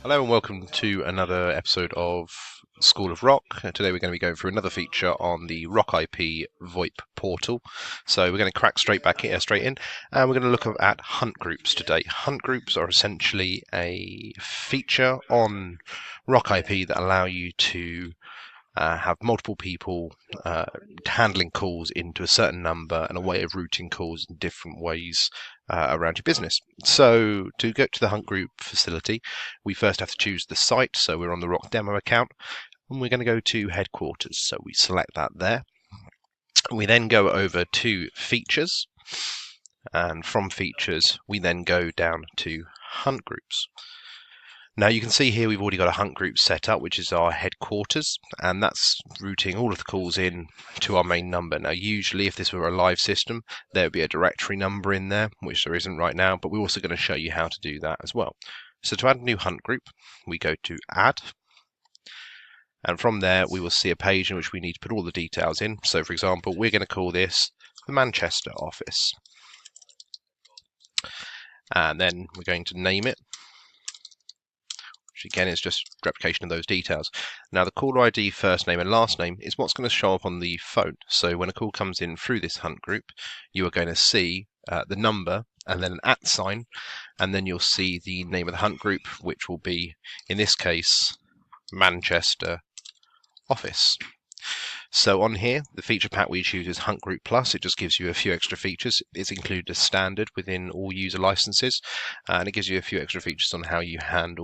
Hello and welcome to another episode of School of Rock. Today we're going to be going through another feature on the Rock IP VoIP portal. So we're going to crack straight in, and we're going to look at hunt groups today. Hunt groups are essentially a feature on Rock IP that allow you to have multiple people handling calls into a certain number and a way of routing calls in different ways around your business. So to go to the Hunt Group facility, we first have to choose the site. So we're on the Rock Demo account, and we're going to go to headquarters. So we select that there. We then go over to features, and from features we then go down to Hunt Groups. Now you can see here we've already got a hunt group set up, which is our headquarters, and that's routing all of the calls in to our main number. Now usually if this were a live system, there would be a directory number in there, which there isn't right now, but we're also going to show you how to do that as well. So to add a new hunt group, we go to add, and from there we will see a page in which we need to put all the details in. So for example, we're going to call this the Manchester office, and then we're going to name it, which again is just replication of those details. Now the caller ID, first name and last name, is what's going to show up on the phone. So when a call comes in through this hunt group, you are going to see the number and then an @ sign, and then you'll see the name of the hunt group, which will be, in this case, Manchester office. So on here, the feature pack we choose is Hunt Group Plus. It just gives you a few extra features. It's included as standard within all user licenses, and it gives you a few extra features on how you can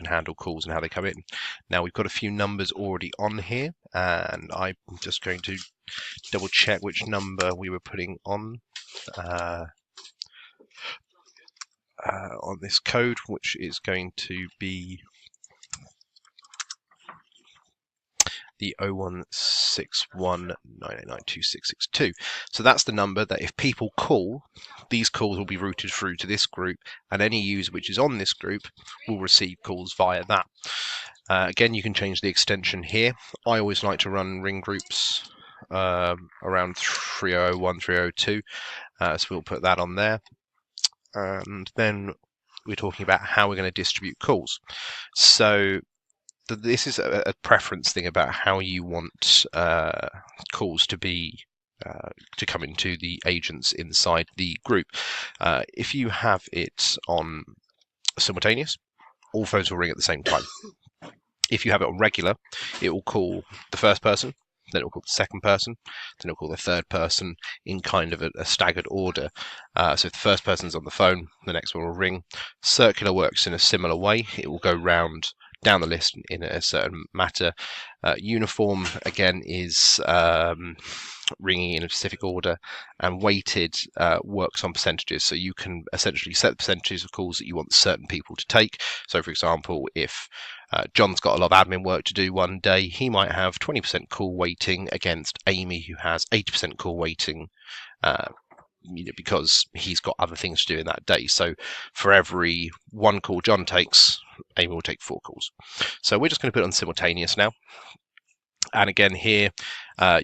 handle calls and how they come in. Now we've got a few numbers already on here, and I'm just going to double check which number we were putting on this code, which is going to be the 016198926662. So that's the number that if people call, these calls will be routed through to this group, and any user which is on this group will receive calls via that. Again, you can change the extension here. I always like to run ring groups around 301, 302, so we'll put that on there. And then we're talking about how we're going to distribute calls. So this is a preference thing about how you want calls to be to come into the agents inside the group. If you have it on simultaneous, all phones will ring at the same time. If you have it on regular, it will call the first person, then it will call the second person, then it will call the third person in kind of a staggered order. So if the first person's on the phone, the next one will ring. Circular works in a similar way. It will go round down the list in a certain matter. Uniform again is ringing in a specific order, and weighted works on percentages. So you can essentially set the percentages of calls that you want certain people to take. So for example, if John's got a lot of admin work to do one day, he might have 20% call weighting against Amy, who has 80% call weighting, because he's got other things to do in that day. So for every one call John takes, Amy will take 4 calls. So we're just going to put it on simultaneous now. And again here,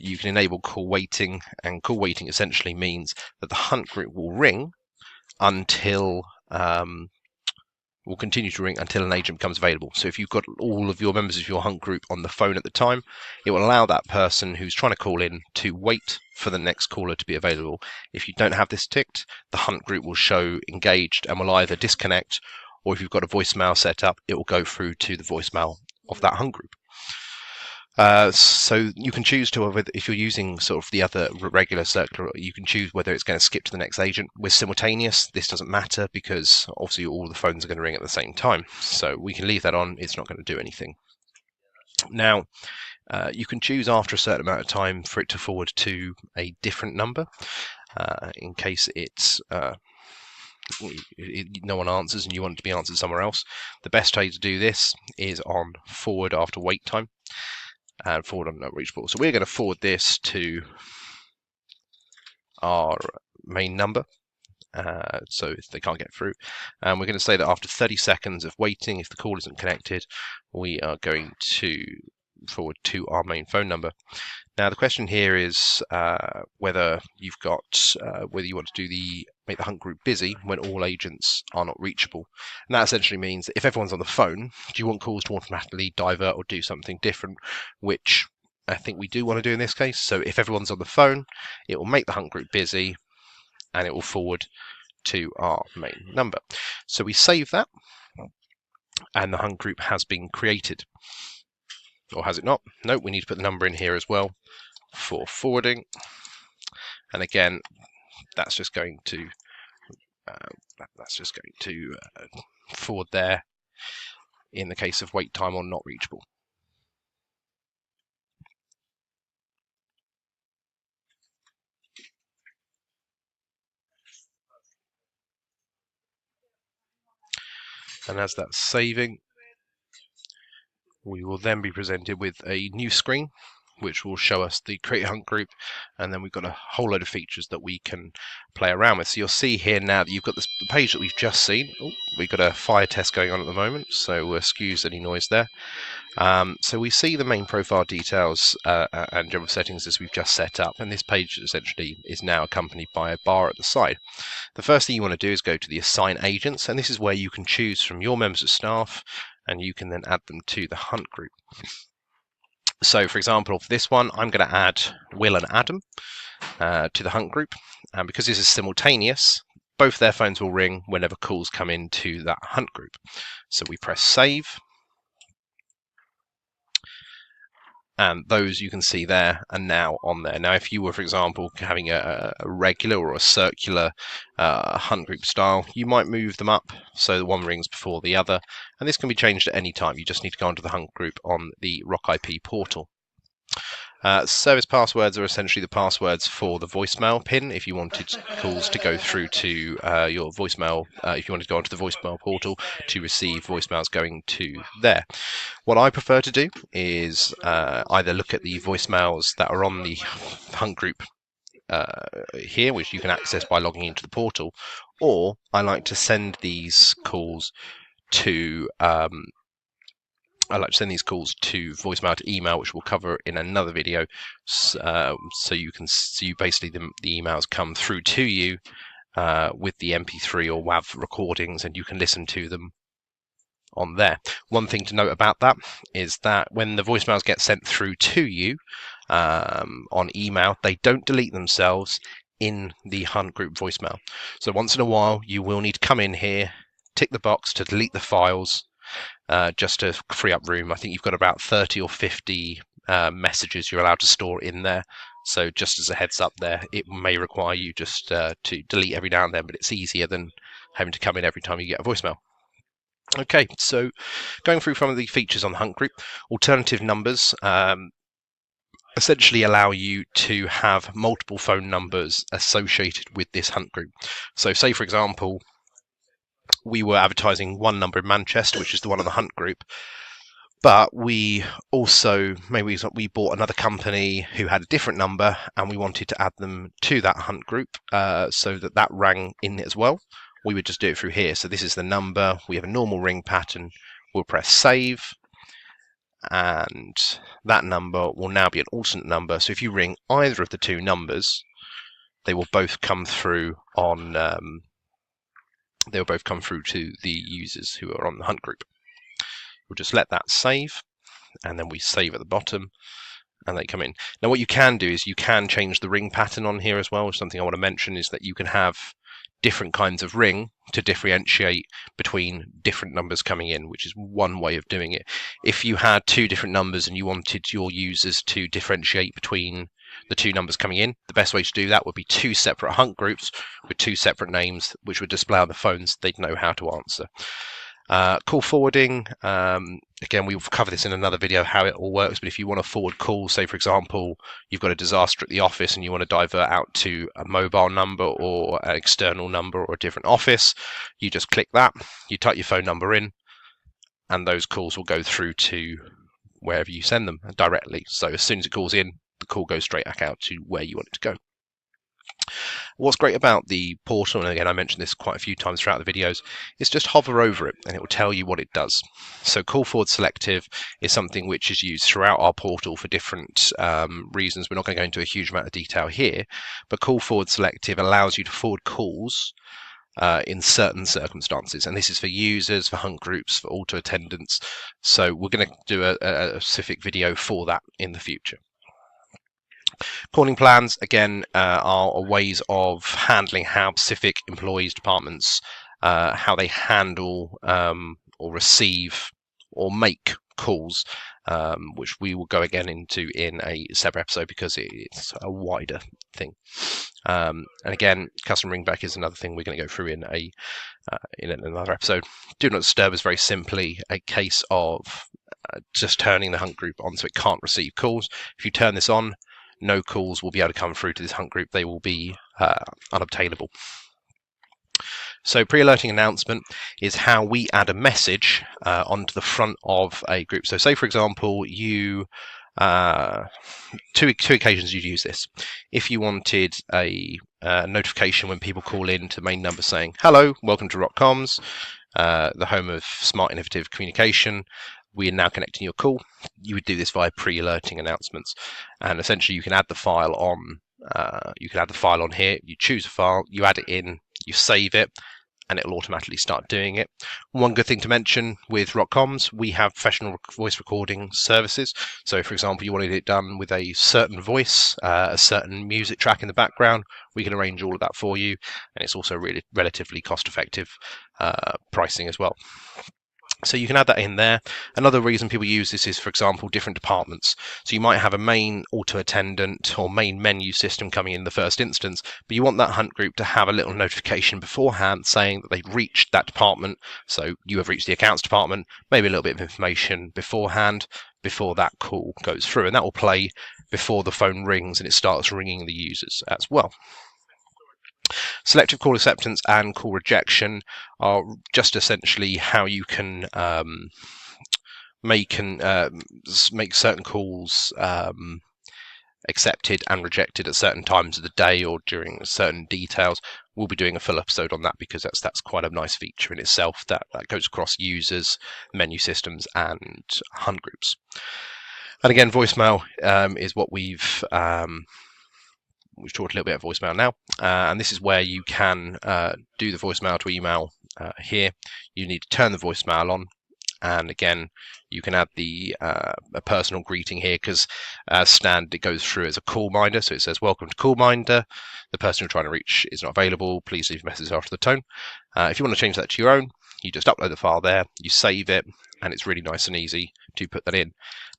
you can enable call waiting, and call waiting essentially means that the hunt group will ring until will continue to ring until an agent becomes available. So if you've got all of your members of your hunt group on the phone at the time, it will allow that person who's trying to call in to wait for the next caller to be available. If you don't have this ticked, the hunt group will show engaged and will either disconnect, or if you've got a voicemail set up, it will go through to the voicemail of that hunt group. So you can choose to, if you're using sort of the other regular circular, you can choose whether it's going to skip to the next agent. With simultaneous, this doesn't matter because obviously all the phones are going to ring at the same time. So we can leave that on. It's not going to do anything. Now, you can choose after a certain amount of time for it to forward to a different number in case it's no one answers and you want it to be answered somewhere else. The best way to do this is on forward after wait time, and forward on not reachable. So we're going to forward this to our main number, so if they can't get through, and we're going to say that after 30 seconds of waiting, if the call isn't connected, we are going to forward to our main phone number. Now the question here is whether you want to do the make the hunt group busy when all agents are not reachable. And that essentially means that if everyone's on the phone, do you want calls to automatically divert or do something different, which I think we do want to do in this case. So if everyone's on the phone, it will make the hunt group busy and it will forward to our main number. So we save that and the hunt group has been created. Or has it not? No, we need to put the number in here as well for forwarding. And again, that's just going to forward there in the case of wait time or not reachable. And as that's saving, we will then be presented with a new screen which will show us the create hunt group, and then we've got a whole load of features that we can play around with. So you'll see here now that you've got the page that we've just seen. Oh, we've got a fire test going on at the moment, so excuse any noise there. So we see the main profile details and general settings as we've just set up, and this page essentially is now accompanied by a bar at the side. The first thing you want to do is go to the assign agents, and this is where you can choose from your members of staff and you can then add them to the hunt group. So for example, for this one, I'm going to add Will and Adam to the hunt group, and because this is simultaneous, both their phones will ring whenever calls come into that hunt group. So we press save, and those you can see there are now on there. Now if you were, for example, having a regular or a circular hunt group style, you might move them up so the one rings before the other, and this can be changed at any time. You just need to go onto the hunt group on the RockIP portal. Service passwords are essentially the passwords for the voicemail pin if you wanted calls to go through to your voicemail, if you wanted to go onto the voicemail portal to receive voicemails going to there. What I prefer to do is either look at the voicemails that are on the hunt group here, which you can access by logging into the portal, or I like to send these calls to voicemail to email, which we'll cover in another video. So you can see basically the emails come through to you with the MP3 or WAV recordings, and you can listen to them on there. One thing to note about that is that when the voicemails get sent through to you on email, they don't delete themselves in the hunt group voicemail. So once in a while, you will need to come in here, tick the box to delete the files, just to free up room. I think you've got about 30 or 50 messages you're allowed to store in there. So just as a heads up there, it may require you just to delete every now and then, but it's easier than having to come in every time you get a voicemail. Okay, so going through some of the features on the hunt group, alternative numbers essentially allow you to have multiple phone numbers associated with this hunt group. So say, for example, we were advertising one number in Manchester, which is the one on the hunt group, but we also, maybe we bought another company who had a different number and we wanted to add them to that hunt group so that rang in as well. We would just do it through here. So this is the number, we have a normal ring pattern, we'll press save, and that number will now be an alternate number. So if you ring either of the two numbers, they will both come through on they'll both come through to the users who are on the hunt group. We'll just let that save, and then we save at the bottom, and they come in. Now what you can do is you can change the ring pattern on here as well. Something I want to mention is that you can have different kinds of ring to differentiate between different numbers coming in, which is one way of doing it. If you had two different numbers and you wanted your users to differentiate between the two numbers coming in, the best way to do that would be two separate hunt groups with two separate names, which would display on the phones. They'd know how to answer. Call forwarding, again, we'll cover this in another video how it all works, but if you want to forward calls, say for example you've got a disaster at the office and you want to divert out to a mobile number or an external number or a different office, you just click that, you type your phone number in, and those calls will go through to wherever you send them directly. So as soon as it calls in, the call goes straight back out to where you want it to go. What's great about the portal, and again I mentioned this quite a few times throughout the videos, is just hover over it and it will tell you what it does. So call forward selective is something which is used throughout our portal for different reasons. We're not going to go into a huge amount of detail here, but call forward selective allows you to forward calls in certain circumstances, and this is for users, for hunt groups, for auto attendants. So we're going to do a specific video for that in the future. Calling plans, again, are ways of handling how specific employees, departments, how they handle or receive or make calls, which we will go again into in a separate episode because it's a wider thing. And again, customer ringback is another thing we're going to go through in another episode. Do not disturb is very simply a case of just turning the hunt group on so it can't receive calls. If you turn this on, no calls will be able to come through to this hunt group. They will be unobtainable. So pre-alerting announcement is how we add a message onto the front of a group. So say, for example, you two occasions you'd use this. If you wanted a notification when people call in to the main number saying, hello, welcome to RockComms, the home of smart innovative communication, we are now connecting your call, you would do this via pre-alerting announcements. And essentially you can add the file on here, you choose a file, you add it in, you save it, and it'll automatically start doing it. One good thing to mention with RockComms, we have professional voice recording services. So for example, you wanted it done with a certain voice, a certain music track in the background, we can arrange all of that for you. And it's also really relatively cost-effective pricing as well. So you can add that in there. Another reason people use this is, for example, different departments. So you might have a main auto attendant or main menu system coming in the first instance, but you want that hunt group to have a little notification beforehand saying that they've reached that department. So you have reached the accounts department, maybe a little bit of information beforehand before that call goes through, and that will play before the phone rings and it starts ringing the users as well. Selective call acceptance and call rejection are just essentially how you can make certain calls accepted and rejected at certain times of the day or during certain details. We'll be doing a full episode on that because that's quite a nice feature in itself that goes across users, menu systems, and hunt groups. And again, voicemail is what we've talked a little bit of voicemail now, and this is where you can do the voicemail to email here. You need to turn the voicemail on, and again you can add the a personal greeting here because as standard it goes through as a call minder, so it says welcome to call minder, the person you're trying to reach is not available, please leave a message after the tone. If you want to change that to your own, you just upload the file there, you save it, and it's really nice and easy to put that in.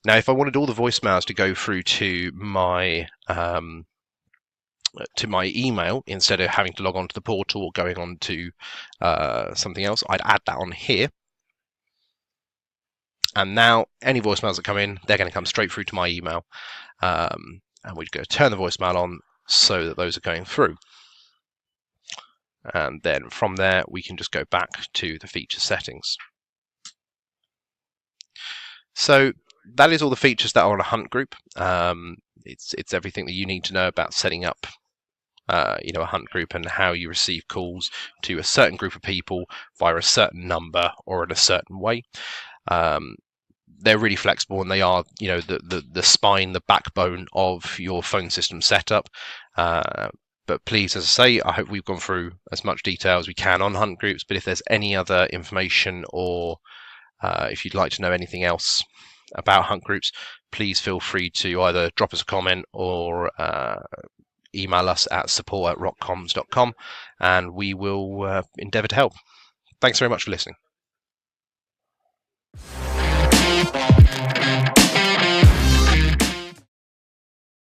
Now if I wanted all the voicemails to go through to my email instead of having to log on to the portal or going on to something else, I'd add that on here. And now any voicemails that come in, they're going to come straight through to my email. And we're going to turn the voicemail on so that those are going through. And then from there, we can just go back to the feature settings. So that is all the features that are on a hunt group. It's everything that you need to know about setting up a hunt group and how you receive calls to a certain group of people via a certain number or in a certain way. They're really flexible and they are, the spine, the backbone of your phone system setup. But please, as I say, I hope we've gone through as much detail as we can on hunt groups. But if there's any other information or if you'd like to know anything else about hunt groups, please feel free to either drop us a comment or email us at support@rockcomms.com and we will endeavour to help. Thanks very much for listening.